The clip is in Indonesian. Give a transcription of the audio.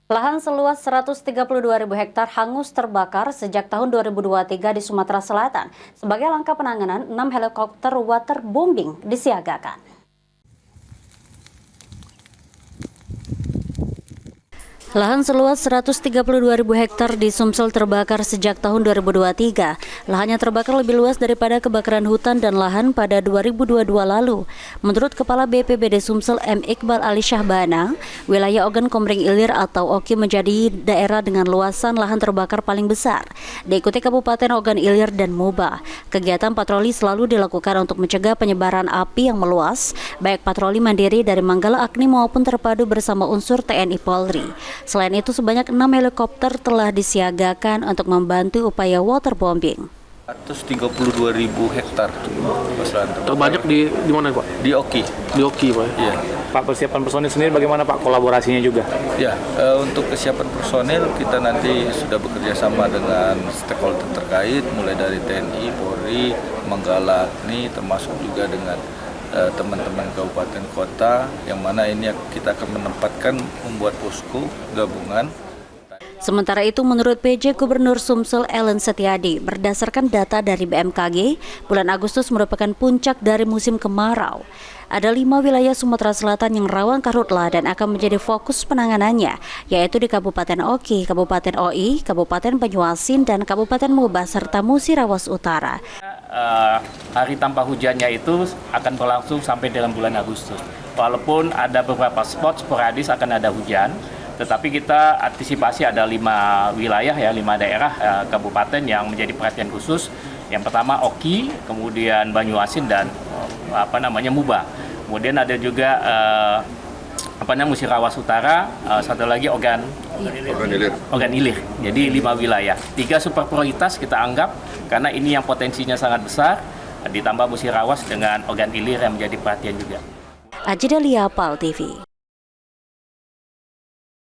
Lahan seluas 132.000 hektar hangus terbakar sejak tahun 2023 di Sumatera Selatan. Sebagai langkah penanganan, 6 helikopter waterbombing disiagakan. Lahan seluas 132.000 hektar di Sumsel terbakar sejak tahun 2023. Lahannya terbakar lebih luas daripada kebakaran hutan dan lahan pada 2022 lalu. Menurut Kepala BPBD Sumsel M. Iqbal Ali Syahbana, wilayah Ogan Komering Ilir atau Oki menjadi daerah dengan luasan lahan terbakar paling besar. Diikuti Kabupaten Ogan Ilir dan Moba. Kegiatan patroli selalu dilakukan untuk mencegah penyebaran api yang meluas, baik patroli mandiri dari Manggala Agni maupun terpadu bersama unsur TNI Polri. Selain itu, sebanyak 6 helikopter telah disiagakan untuk membantu upaya waterbombing. 132.000 hektar. Terbanyak di mana, Pak? Di Oki. Di Oki, Pak. Iya. Pak, persiapan personil sendiri bagaimana, Pak, kolaborasinya juga? Ya, untuk kesiapan personil kita nanti sudah bekerja sama dengan stakeholder terkait, mulai dari TNI, Polri, Manggala Agni, termasuk juga dengan teman-teman kabupaten kota, yang mana ini kita akan menempatkan membuat posko gabungan. Sementara itu, menurut PJ Gubernur Sumsel Ellen Setiadi, berdasarkan data dari BMKG, bulan Agustus merupakan puncak dari musim kemarau. Ada 5 wilayah Sumatera Selatan yang rawan karhutla dan akan menjadi fokus penanganannya, yaitu di Kabupaten Oki, Kabupaten Oi, Kabupaten Banyuasin, dan Kabupaten Moba, serta Musirawas Utara. Hari tanpa hujannya itu akan berlangsung sampai dalam bulan Agustus. Walaupun ada beberapa spot sporadis akan ada hujan, tetapi kita antisipasi ada 5 wilayah ya, 5 daerah kabupaten yang menjadi perhatian khusus. Yang pertama Oki, kemudian Banyuasin dan Muba. Kemudian ada juga Musirawas Utara, satu lagi Ogan Ilir. Jadi 5 wilayah. 3 super prioritas kita anggap karena ini yang potensinya sangat besar, ditambah Musirawas dengan Ogan Ilir yang menjadi perhatian juga. Ajidalia PAL TV.